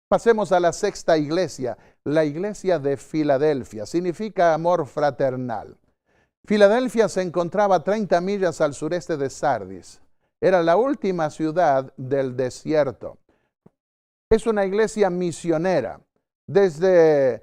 Pasemos a la sexta iglesia, la iglesia de Filadelfia. Significa amor fraternal. Filadelfia se encontraba a 30 millas al sureste de Sardis. Era la última ciudad del desierto. Es una iglesia misionera. Desde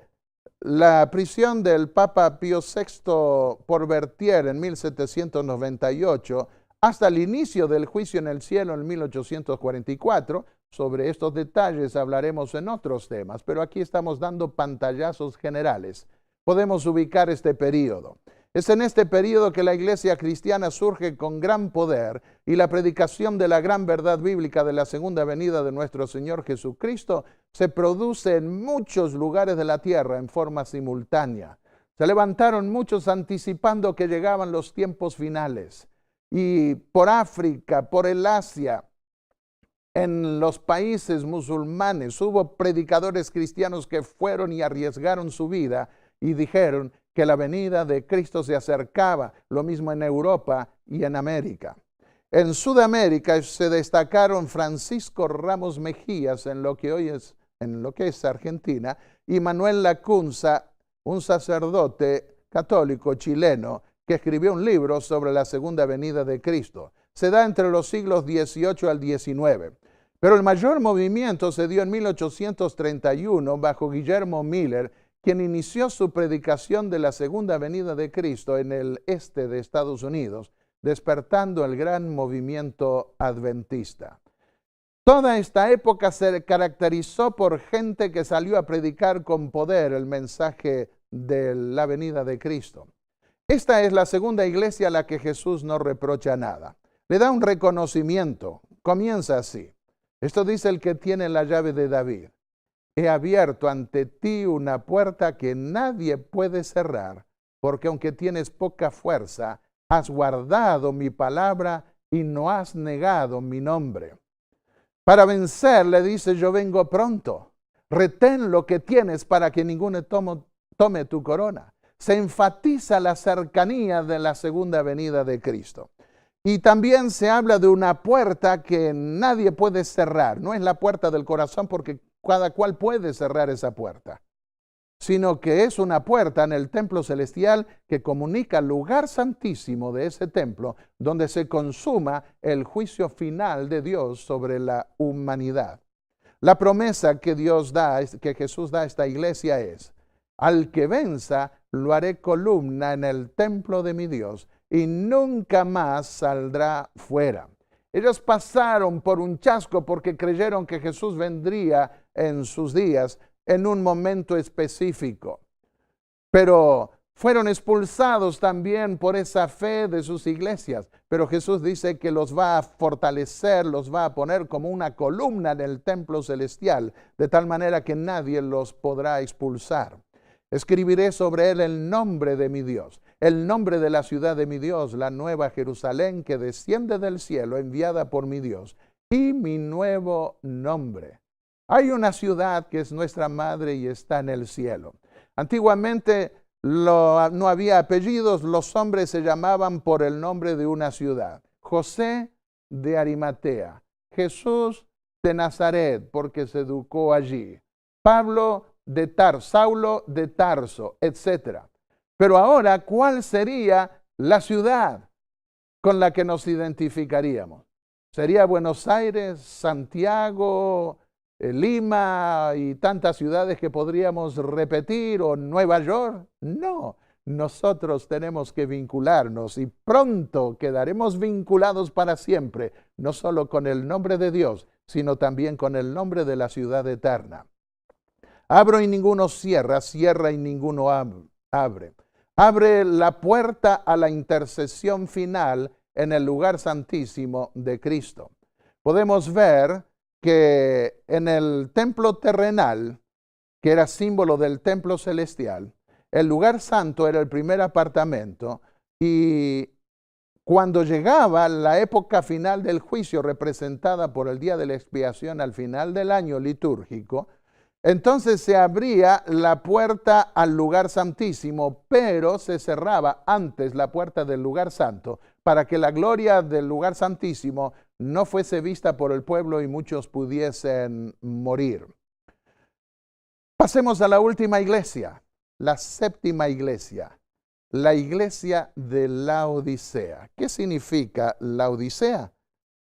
la prisión del Papa Pío VI por Berthier en 1798 hasta el inicio del juicio en el cielo en 1844, sobre estos detalles hablaremos en otros temas, pero aquí estamos dando pantallazos generales. Podemos ubicar este período. Es en este período que la iglesia cristiana surge con gran poder y la predicación de la gran verdad bíblica de la segunda venida de nuestro Señor Jesucristo se produce en muchos lugares de la tierra en forma simultánea. Se levantaron muchos anticipando que llegaban los tiempos finales. Y por África, por el Asia, en los países musulmanes, hubo predicadores cristianos que fueron y arriesgaron su vida y dijeron que la venida de Cristo se acercaba, lo mismo en Europa y en América. En Sudamérica se destacaron Francisco Ramos Mejías en lo que es Argentina, y Manuel Lacunza, un sacerdote católico chileno que escribió un libro sobre la segunda venida de Cristo. Se da entre los siglos XVIII al XIX. Pero el mayor movimiento se dio en 1831 bajo Guillermo Miller, quien inició su predicación de la segunda venida de Cristo en el este de Estados Unidos, despertando el gran movimiento adventista. Toda esta época se caracterizó por gente que salió a predicar con poder el mensaje de la venida de Cristo. Esta es la segunda iglesia a la que Jesús no reprocha nada. Le da un reconocimiento. Comienza así. Esto dice el que tiene la llave de David. He abierto ante ti una puerta que nadie puede cerrar, porque aunque tienes poca fuerza, has guardado mi palabra y no has negado mi nombre. Para vencer, le dice, yo vengo pronto. Retén lo que tienes para que ninguno tome tu corona. Se enfatiza la cercanía de la segunda venida de Cristo. Y también se habla de una puerta que nadie puede cerrar. No es la puerta del corazón porque cada cual puede cerrar esa puerta, sino que es una puerta en el templo celestial que comunica el lugar santísimo de ese templo donde se consuma el juicio final de Dios sobre la humanidad. La promesa que que Jesús da a esta iglesia es: al que venza lo haré columna en el templo de mi Dios y nunca más saldrá fuera. Ellos pasaron por un chasco porque creyeron que Jesús vendría en sus días en un momento específico. Pero fueron expulsados también por esa fe de sus iglesias. Pero Jesús dice que los va a fortalecer, los va a poner como una columna en el templo celestial, de tal manera que nadie los podrá expulsar. Escribiré sobre él el nombre de mi Dios, el nombre de la ciudad de mi Dios, la nueva Jerusalén que desciende del cielo, enviada por mi Dios, y mi nuevo nombre. Hay una ciudad que es nuestra madre y está en el cielo. Antiguamente no había apellidos, los hombres se llamaban por el nombre de una ciudad. José de Arimatea, Jesús de Nazaret, porque se educó allí. Pablo de Tarso, Saulo de Tarso, etc. Pero ahora, ¿cuál sería la ciudad con la que nos identificaríamos? ¿Sería Buenos Aires, Santiago, Lima y tantas ciudades que podríamos repetir, o Nueva York? No, nosotros tenemos que vincularnos y pronto quedaremos vinculados para siempre, no solo con el nombre de Dios, sino también con el nombre de la ciudad eterna. Abro y ninguno cierra, cierra y ninguno abre. Abre la puerta a la intercesión final en el lugar santísimo de Cristo. Podemos ver que en el templo terrenal, que era símbolo del templo celestial, el lugar santo era el primer apartamento, y cuando llegaba la época final del juicio, representada por el día de la expiación al final del año litúrgico, entonces se abría la puerta al lugar santísimo, pero se cerraba antes la puerta del lugar santo para que la gloria del lugar santísimo no fuese vista por el pueblo y muchos pudiesen morir. Pasemos a la última iglesia, la séptima iglesia, la iglesia de Laodicea. ¿Qué significa Laodicea?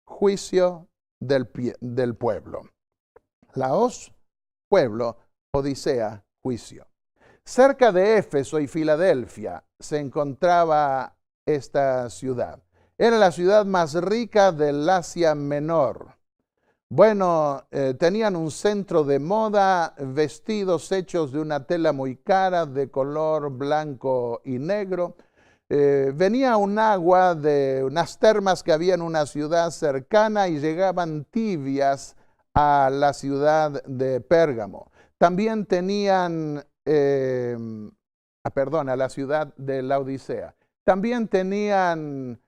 Juicio del pueblo. Laos, pueblo, Odisea, juicio. Cerca de Éfeso y Filadelfia se encontraba esta ciudad. Era la ciudad más rica del Asia Menor. Bueno, tenían un centro de moda, vestidos hechos de una tela muy cara, de color blanco y negro. Venía un agua de unas termas que había en una ciudad cercana y llegaban tibias a la ciudad de Pérgamo. También tenían, a la ciudad de Laodicea. También tenían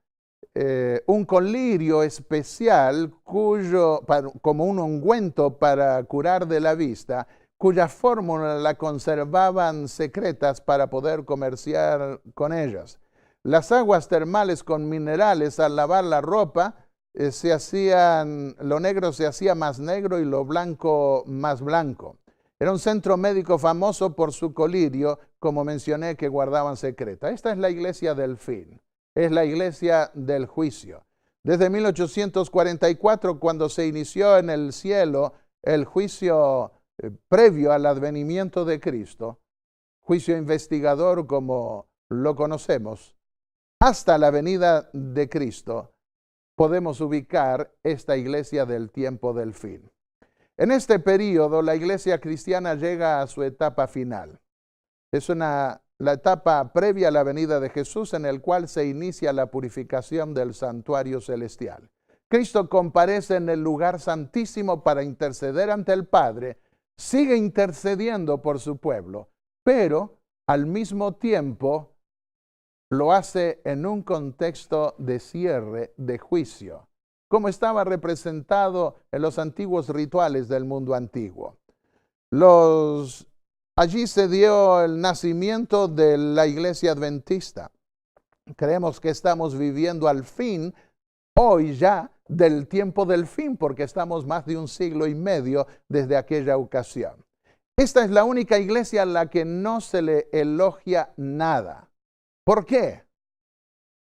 un colirio especial como un ungüento para curar de la vista, cuya fórmula la conservaban secretas para poder comerciar con ellas. Las aguas termales con minerales al lavar la ropa lo negro se hacía más negro y lo blanco más blanco. Era un centro médico famoso por su colirio, como mencioné, que guardaban secreta. Esta es la iglesia del fin, es la iglesia del juicio. Desde 1844, cuando se inició en el cielo el juicio previo al advenimiento de Cristo, juicio investigador como lo conocemos, hasta la venida de Cristo, podemos ubicar esta iglesia del tiempo del fin. En este periodo, la iglesia cristiana llega a su etapa final. Es la etapa previa a la venida de Jesús, en el cual se inicia la purificación del santuario celestial. Cristo comparece en el lugar santísimo para interceder ante el Padre, sigue intercediendo por su pueblo, pero al mismo tiempo lo hace en un contexto de cierre, de juicio, como estaba representado en los antiguos rituales del mundo antiguo. Allí se dio el nacimiento de la iglesia adventista. Creemos que estamos viviendo al fin, hoy ya, del tiempo del fin, porque estamos más de un siglo y medio desde aquella ocasión. Esta es la única iglesia a la que no se le elogia nada. ¿Por qué?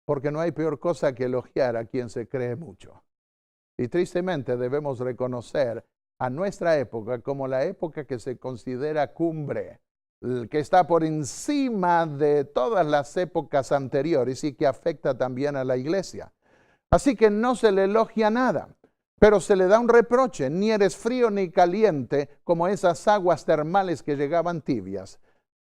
Porque no hay peor cosa que elogiar a quien se cree mucho. Y tristemente debemos reconocer a nuestra época como la época que se considera cumbre, que está por encima de todas las épocas anteriores y que afecta también a la iglesia. Así que no se le elogia nada, pero se le da un reproche: ni eres frío ni caliente como esas aguas termales que llegaban tibias.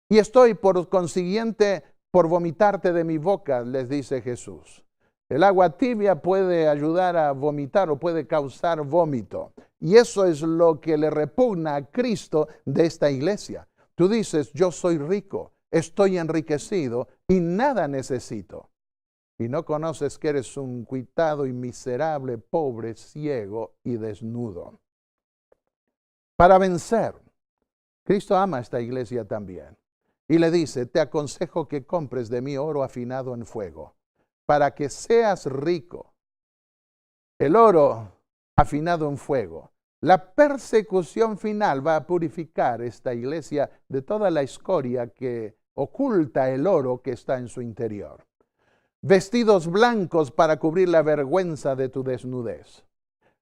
Y estoy por consiguiente por vomitarte de mi boca, les dice Jesús. El agua tibia puede ayudar a vomitar o puede causar vómito. Y eso es lo que le repugna a Cristo de esta iglesia. Tú dices: yo soy rico, estoy enriquecido y nada necesito. Y no conoces que eres un cuitado y miserable, pobre, ciego y desnudo. Para vencer, Cristo ama a esta iglesia también. Y le dice: te aconsejo que compres de mí oro afinado en fuego, para que seas rico. El oro afinado en fuego. La persecución final va a purificar esta iglesia de toda la escoria que oculta el oro que está en su interior. Vestidos blancos para cubrir la vergüenza de tu desnudez.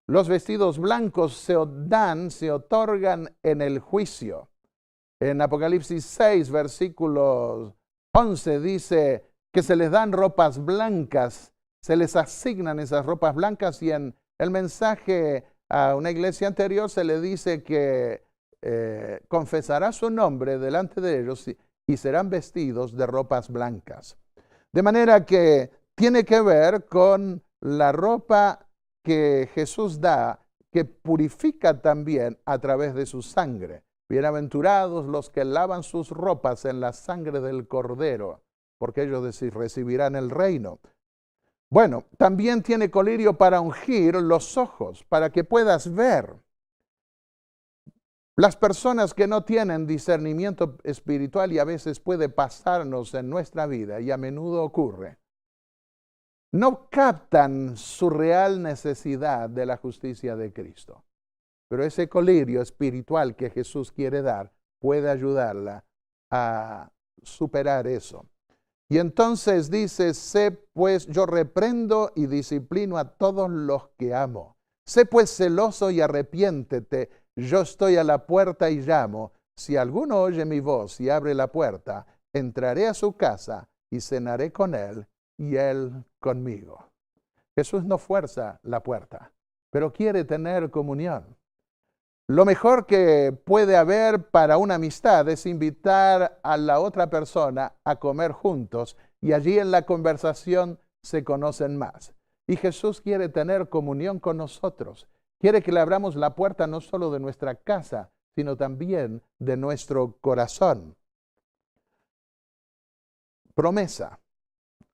Los vestidos blancos se otorgan en el juicio. En Apocalipsis 6, versículo 11, dice que se les dan ropas blancas, se les asignan esas ropas blancas, y en el mensaje a una iglesia anterior se le dice que confesará su nombre delante de ellos y serán vestidos de ropas blancas. De manera que tiene que ver con la ropa que Jesús da que purifica también a través de su sangre. Bienaventurados los que lavan sus ropas en la sangre del Cordero, porque ellos recibirán el reino. Bueno, también tiene colirio para ungir los ojos, para que puedas ver. Las personas que no tienen discernimiento espiritual, y a veces puede pasarnos en nuestra vida, y a menudo ocurre, no captan su real necesidad de la justicia de Cristo. Pero ese colirio espiritual que Jesús quiere dar puede ayudarla a superar eso. Y entonces dice, sé pues, yo reprendo y disciplino a todos los que amo. Sé pues celoso y arrepiéntete. Yo estoy a la puerta y llamo. Si alguno oye mi voz y abre la puerta, entraré a su casa y cenaré con él y él conmigo. Jesús no fuerza la puerta, pero quiere tener comunión. Lo mejor que puede haber para una amistad es invitar a la otra persona a comer juntos y allí en la conversación se conocen más. Y Jesús quiere tener comunión con nosotros. Quiere que le abramos la puerta no solo de nuestra casa, sino también de nuestro corazón. Promesa.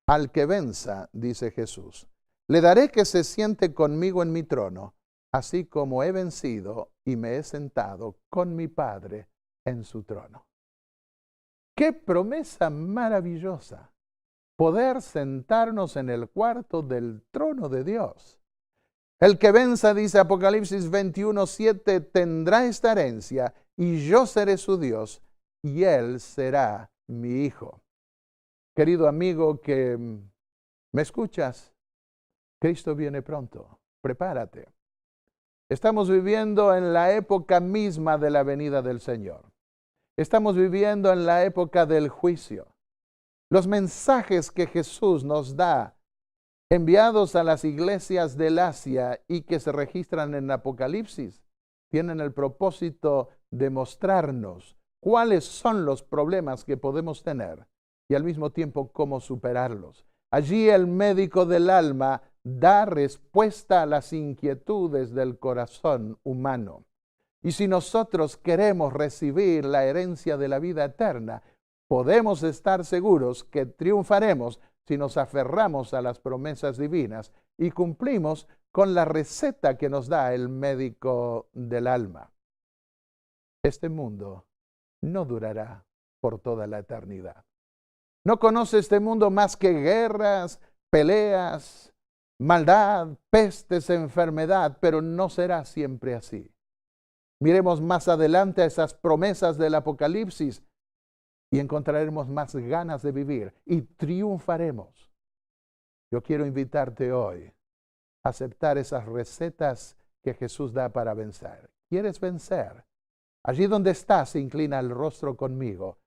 Al que venza, dice Jesús, le daré que se siente conmigo en mi trono, así como he vencido y me he sentado con mi Padre en su trono. ¡Qué promesa maravillosa! Poder sentarnos en el cuarto del trono de Dios. El que venza, dice Apocalipsis 21:7, tendrá esta herencia y yo seré su Dios y él será mi hijo. Querido amigo que me escuchas, Cristo viene pronto. Prepárate. Estamos viviendo en la época misma de la venida del Señor. Estamos viviendo en la época del juicio. Los mensajes que Jesús nos da, enviados a las iglesias del Asia y que se registran en Apocalipsis, tienen el propósito de mostrarnos cuáles son los problemas que podemos tener y al mismo tiempo cómo superarlos. Allí el médico del alma da respuesta a las inquietudes del corazón humano. Y si nosotros queremos recibir la herencia de la vida eterna, podemos estar seguros que triunfaremos si nos aferramos a las promesas divinas y cumplimos con la receta que nos da el médico del alma. Este mundo no durará por toda la eternidad. No conoce este mundo más que guerras, peleas, maldad, pestes, enfermedad, pero no será siempre así. Miremos más adelante a esas promesas del Apocalipsis y encontraremos más ganas de vivir y triunfaremos. Yo quiero invitarte hoy a aceptar esas recetas que Jesús da para vencer. ¿Quieres vencer? Allí donde estás, inclina el rostro conmigo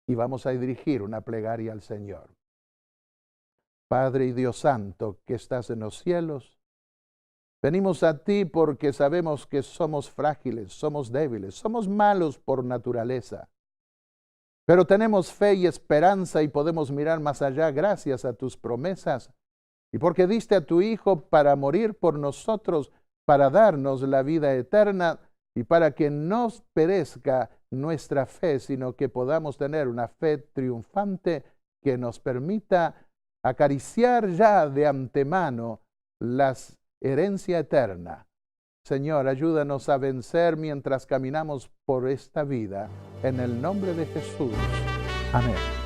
y vamos a dirigir una plegaria al Señor. Padre y Dios Santo, que estás en los cielos, venimos a ti porque sabemos que somos frágiles, somos débiles, somos malos por naturaleza. Pero tenemos fe y esperanza y podemos mirar más allá gracias a tus promesas y porque diste a tu Hijo para morir por nosotros, para darnos la vida eterna y para que no perezca nuestra fe, sino que podamos tener una fe triunfante que nos permita acariciar ya de antemano la herencia eterna. Señor, ayúdanos a vencer mientras caminamos por esta vida. En el nombre de Jesús. Amén.